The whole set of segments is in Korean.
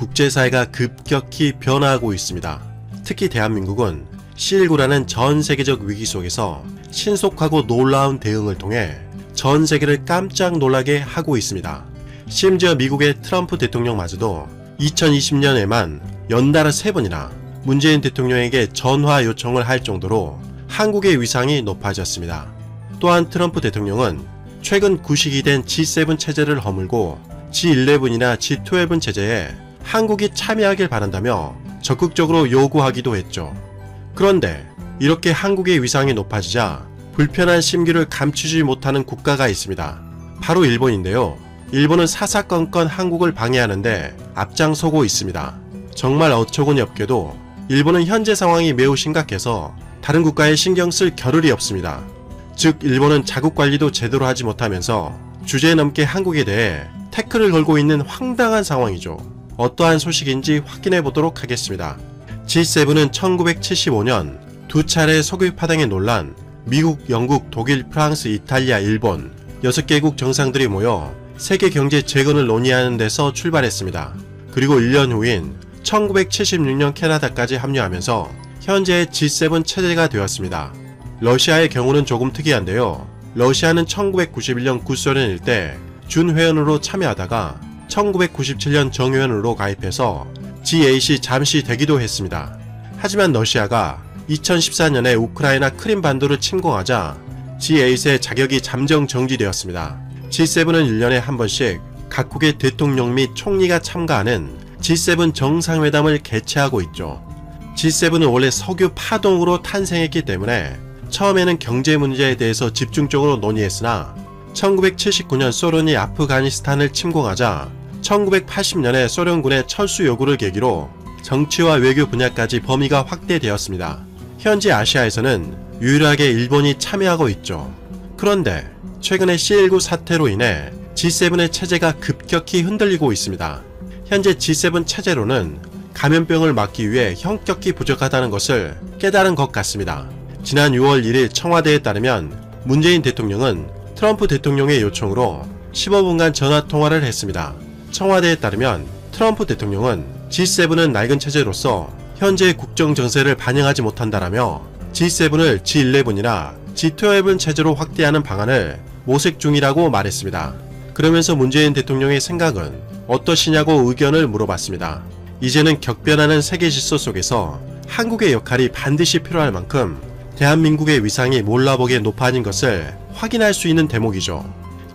국제사회가 급격히 변화하고 있습니다. 특히 대한민국은 C19라는 전 세계적 위기 속에서 신속하고 놀라운 대응을 통해 전 세계를 깜짝 놀라게 하고 있습니다. 심지어 미국의 트럼프 대통령마저도 2020년에만 연달아 3번이나 문재인 대통령에게 전화 요청을 할 정도로 한국의 위상이 높아졌습니다. 또한 트럼프 대통령은 최근 구식이 된 G7 체제를 허물고 G11이나 G12 체제에 한국이 참여하길 바란다며 적극적으로 요구하기도 했죠. 그런데 이렇게 한국의 위상이 높아지자 불편한 심기를 감추지 못하는 국가가 있습니다. 바로 일본인데요. 일본은 사사건건 한국을 방해하는데 앞장서고 있습니다. 정말 어처구니 없게도 일본은 현재 상황이 매우 심각해서 다른 국가에 신경 쓸 겨를이 없습니다. 즉 일본은 자국관리도 제대로 하지 못하면서 주제 넘게 한국에 대해 태클을 걸고 있는 황당한 상황이죠. 어떠한 소식인지 확인해 보도록 하겠습니다. G7은 1975년 두 차례 석유 파동의 논란, 미국, 영국, 독일, 프랑스, 이탈리아, 일본 6개국 정상들이 모여 세계 경제 재건을 논의하는 데서 출발했습니다. 그리고 1년 후인 1976년 캐나다까지 합류하면서 현재의 G7 체제가 되었습니다. 러시아의 경우는 조금 특이한데요. 러시아는 1991년 구소련일 때 준회원으로 참여하다가 1997년 정회원으로 가입해서 G8이 잠시 되기도 했습니다. 하지만 러시아가 2014년에 우크라이나 크림반도를 침공하자 G8의 자격이 잠정 정지되었습니다. G7은 1년에 한 번씩 각국의 대통령 및 총리가 참가하는 G7 정상회담을 개최하고 있죠. G7은 원래 석유 파동으로 탄생했기 때문에 처음에는 경제 문제에 대해서 집중적으로 논의했으나 1979년 소련이 아프가니스탄을 침공하자 1980년에 소련군의 철수 요구를 계기로 정치와 외교 분야까지 범위가 확대되었습니다. 현재 아시아에서는 유일하게 일본이 참여하고 있죠. 그런데 최근에 C19 사태로 인해 G7의 체제가 급격히 흔들리고 있습니다. 현재 G7 체제로는 감염병을 막기 위해 형격히 부족하다는 것을 깨달은 것 같습니다. 지난 6월 1일 청와대에 따르면 문재인 대통령은 트럼프 대통령의 요청으로 15분간 전화통화를 했습니다. 청와대에 따르면 트럼프 대통령은 G7은 낡은 체제로서 현재의 국정 정세를 반영하지 못한다라며 G7을 G11이나 G12 체제로 확대하는 방안을 모색 중이라고 말했습니다. 그러면서 문재인 대통령의 생각은 어떠시냐고 의견을 물어봤습니다. 이제는 격변하는 세계 질서 속에서 한국의 역할이 반드시 필요할 만큼 대한민국의 위상이 몰라보게 높아진 것을 확인할 수 있는 대목이죠.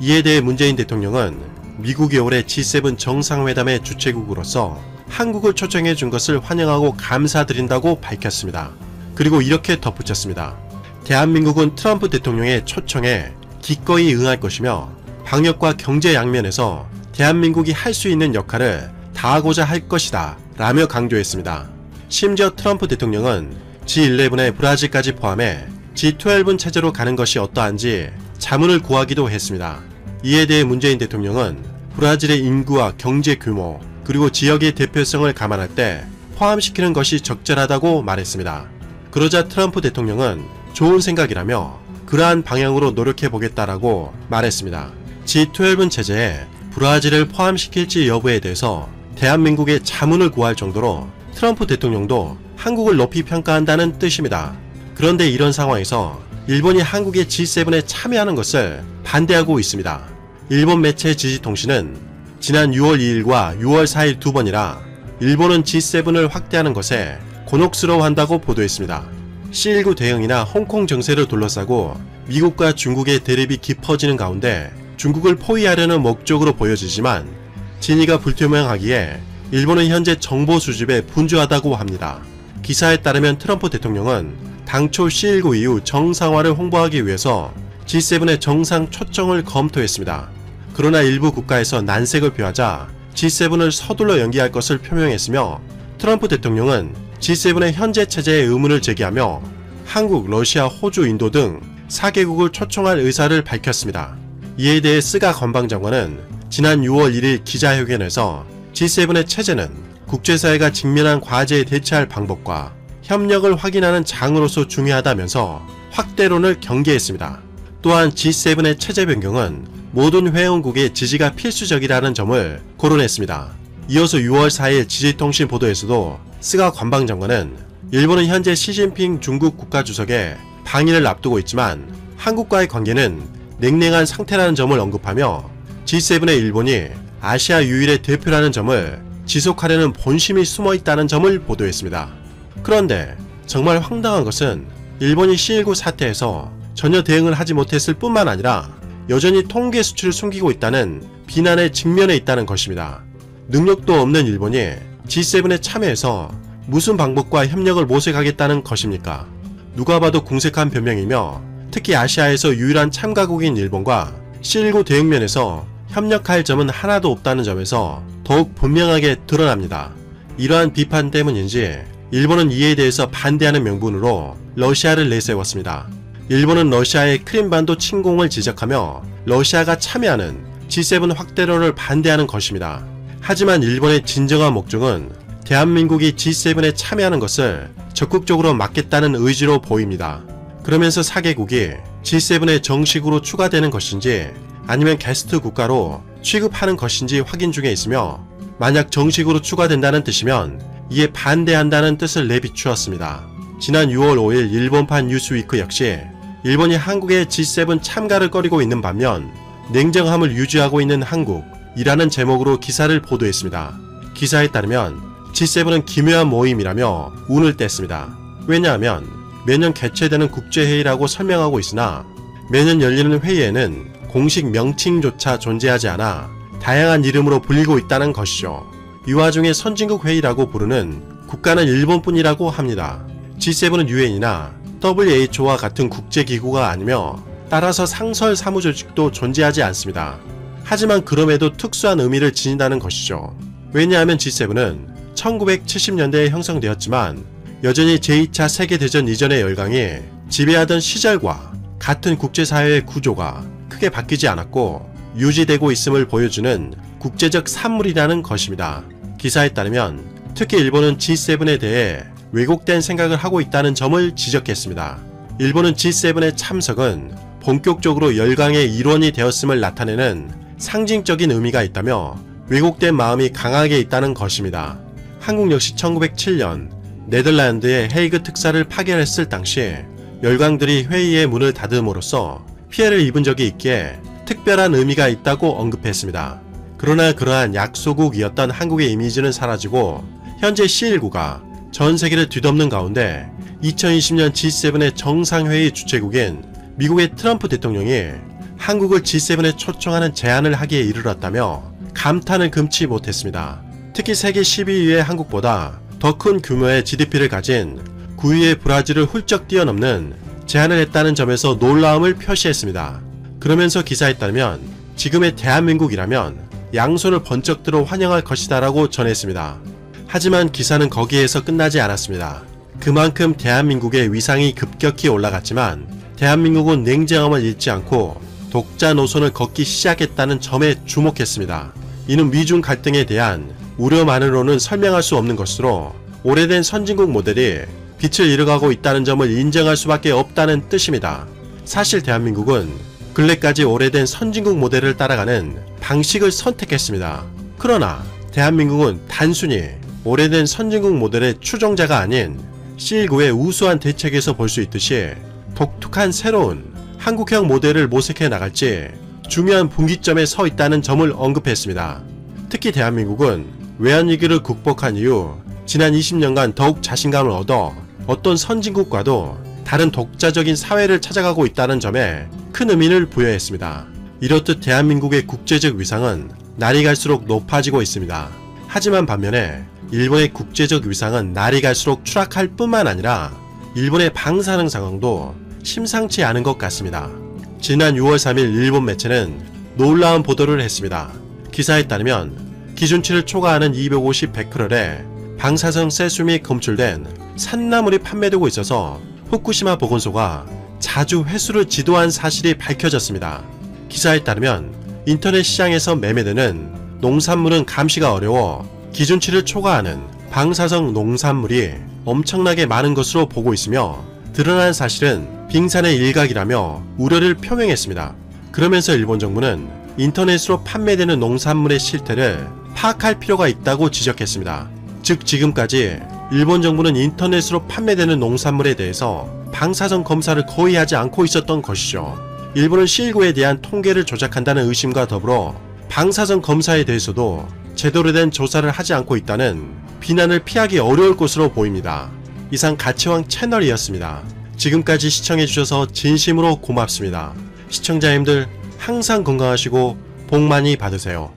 이에 대해 문재인 대통령은 미국이 올해 G7 정상회담의 주최국으로서 한국을 초청해 준 것을 환영하고 감사드린다고 밝혔습니다. 그리고 이렇게 덧붙였습니다. 대한민국은 트럼프 대통령의 초청에 기꺼이 응할 것이며 방역과 경제 양면에서 대한민국이 할 수 있는 역할을 다하고자 할 것이다 라며 강조했습니다. 심지어 트럼프 대통령은 G11에 브라질까지 포함해 G12 체제로 가는 것이 어떠한지 자문을 구하기도 했습니다. 이에 대해 문재인 대통령은 브라질의 인구와 경제 규모 그리고 지역의 대표성을 감안할 때 포함시키는 것이 적절하다고 말했습니다. 그러자 트럼프 대통령은 좋은 생각이라며 그러한 방향으로 노력해보겠다라고 말했습니다. G12 체제에 브라질을 포함시킬지 여부에 대해서 대한민국의 자문을 구할 정도로 트럼프 대통령도 한국을 높이 평가한다는 뜻입니다. 그런데 이런 상황에서 일본이 한국의 G7에 참여하는 것을 반대하고 있습니다. 일본 매체 지지통신은 지난 6월 2일과 6월 4일 두 번이라 일본은 G7을 확대하는 것에 곤혹스러워한다고 보도했습니다. C19 대응이나 홍콩 정세를 둘러싸고 미국과 중국의 대립이 깊어지는 가운데 중국을 포위하려는 목적으로 보여지지만 진위가 불투명하기에 일본은 현재 정보 수집에 분주하다고 합니다. 기사에 따르면 트럼프 대통령은 당초 C19 이후 정상화를 홍보하기 위해서 G7의 정상 초청을 검토했습니다. 그러나 일부 국가에서 난색을 표하자 G7을 서둘러 연기할 것을 표명했으며 트럼프 대통령은 G7의 현재 체제에 의문을 제기하며 한국, 러시아, 호주, 인도 등 4개국을 초청할 의사를 밝혔습니다. 이에 대해 스가 관방장관은 지난 6월 1일 기자회견에서 G7의 체제는 국제사회가 직면한 과제에 대처할 방법과 협력을 확인하는 장으로서 중요하다면서 확대론을 경계했습니다. 또한 G7의 체제 변경은 모든 회원국의 지지가 필수적이라는 점을 거론했습니다. 이어서 6월 4일 지지통신 보도에서도 스가 관방장관은 일본은 현재 시진핑 중국 국가주석의 방일을 앞두고 있지만 한국과의 관계는 냉랭한 상태라는 점을 언급하며 G7의 일본이 아시아 유일의 대표라는 점을 지속하려는 본심이 숨어 있다는 점을 보도했습니다. 그런데 정말 황당한 것은 일본이 C19 사태에서 전혀 대응을 하지 못했을 뿐만 아니라 여전히 통계 수치를 숨기고 있다는 비난에 직면해 있다는 것입니다. 능력도 없는 일본이 G7에 참여해서 무슨 방법과 협력을 모색하겠다는 것입니까? 누가 봐도 궁색한 변명이며 특히 아시아에서 유일한 참가국인 일본과 C19 대응면에서 협력할 점은 하나도 없다는 점에서 더욱 분명하게 드러납니다. 이러한 비판 때문인지 일본은 이에 대해서 반대하는 명분으로 러시아를 내세웠습니다. 일본은 러시아의 크림반도 침공을 지적하며 러시아가 참여하는 G7 확대론을 반대하는 것입니다. 하지만 일본의 진정한 목적은 대한민국이 G7에 참여하는 것을 적극적으로 막겠다는 의지로 보입니다. 그러면서 4개국이 G7에 정식으로 추가되는 것인지 아니면 게스트 국가로 취급하는 것인지 확인 중에 있으며 만약 정식으로 추가된다는 뜻이면 이에 반대한다는 뜻을 내비추었습니다. 지난 6월 5일 일본판 뉴스위크 역시 일본이 한국의 G7 참가를 꺼리고 있는 반면 냉정함을 유지하고 있는 한국이라는 제목으로 기사를 보도했습니다. 기사에 따르면 G7은 기묘한 모임이라며 운을 뗐습니다. 왜냐하면 매년 개최되는 국제회의라고 설명하고 있으나 매년 열리는 회의에는 공식 명칭조차 존재하지 않아 다양한 이름으로 불리고 있다는 것이죠. 이 와중에 선진국 회의라고 부르는 국가는 일본뿐이라고 합니다. G7은 UN이나 WHO와 같은 국제기구가 아니며 따라서 상설 사무조직도 존재하지 않습니다. 하지만 그럼에도 특수한 의미를 지닌다는 것이죠. 왜냐하면 G7은 1970년대에 형성되었지만 여전히 제2차 세계대전 이전의 열강이 지배하던 시절과 같은 국제사회의 구조가 크게 바뀌지 않았고 유지되고 있음을 보여주는 국제적 산물이라는 것입니다. 기사에 따르면 특히 일본은 G7에 대해 왜곡된 생각을 하고 있다는 점을 지적했습니다. 일본은 G7의 참석은 본격적으로 열강의 일원이 되었음을 나타내는 상징적인 의미가 있다며 왜곡된 마음이 강하게 있다는 것입니다. 한국 역시 1907년 네덜란드의 헤이그 특사를 파견했을 당시 열강들이 회의의 문을 닫음으로써 피해를 입은 적이 있기에 특별한 의미가 있다고 언급했습니다. 그러나 그러한 약소국이었던 한국의 이미지는 사라지고 현재 C19가 전 세계를 뒤덮는 가운데 2020년 G7의 정상회의 주최국인 미국의 트럼프 대통령이 한국을 G7에 초청하는 제안을 하기에 이르렀다며 감탄을 금치 못했습니다. 특히 세계 12위의 한국보다 더 큰 규모의 GDP를 가진 9위의 브라질을 훌쩍 뛰어넘는 제안을 했다는 점에서 놀라움을 표시했습니다. 그러면서 기사에 따르면 지금의 대한민국이라면 양손을 번쩍 들어 환영할 것이다 라고 전했습니다. 하지만 기사는 거기에서 끝나지 않았습니다. 그만큼 대한민국의 위상이 급격히 올라갔지만 대한민국은 냉정함을 잃지 않고 독자 노선을 걷기 시작했다는 점에 주목했습니다. 이는 미중 갈등에 대한 우려만으로는 설명할 수 없는 것으로 오래된 선진국 모델이 빛을 잃어가고 있다는 점을 인정할 수밖에 없다는 뜻입니다. 사실 대한민국은 근래까지 오래된 선진국 모델을 따라가는 방식을 선택했습니다. 그러나 대한민국은 단순히 오래된 선진국 모델의 추종자가 아닌 C19의 우수한 대책에서 볼 수 있듯이 독특한 새로운 한국형 모델을 모색해 나갈지 중요한 분기점에 서 있다는 점을 언급했습니다. 특히 대한민국은 외환위기를 극복한 이후 지난 20년간 더욱 자신감을 얻어 어떤 선진국과도 다른 독자적인 사회를 찾아가고 있다는 점에 큰 의미를 부여했습니다. 이렇듯 대한민국의 국제적 위상은 날이 갈수록 높아지고 있습니다. 하지만 반면에 일본의 국제적 위상은 날이 갈수록 추락할 뿐만 아니라 일본의 방사능 상황도 심상치 않은 것 같습니다. 지난 6월 3일 일본 매체는 놀라운 보도를 했습니다. 기사에 따르면 기준치를 초과하는 250 베크렐의 방사성 세슘이 검출된 산나물이 판매되고 있어서 후쿠시마 보건소가 자주 회수를 지도한 사실이 밝혀졌습니다. 기사에 따르면 인터넷 시장에서 매매되는 농산물은 감시가 어려워 기준치를 초과하는 방사성 농산물이 엄청나게 많은 것으로 보고 있으며 드러난 사실은 빙산의 일각이라며 우려를 표명했습니다. 그러면서 일본 정부는 인터넷으로 판매되는 농산물의 실태를 파악할 필요가 있다고 지적했습니다. 즉 지금까지 일본 정부는 인터넷으로 판매되는 농산물에 대해서 방사선 검사를 거의 하지 않고 있었던 것이죠. 일본은 C19에 대한 통계를 조작한다는 의심과 더불어 방사선 검사에 대해서도 제대로 된 조사를 하지 않고 있다는 비난을 피하기 어려울 것으로 보입니다. 이상 가치왕 채널이었습니다. 지금까지 시청해주셔서 진심으로 고맙습니다. 시청자님들 항상 건강하시고 복 많이 받으세요.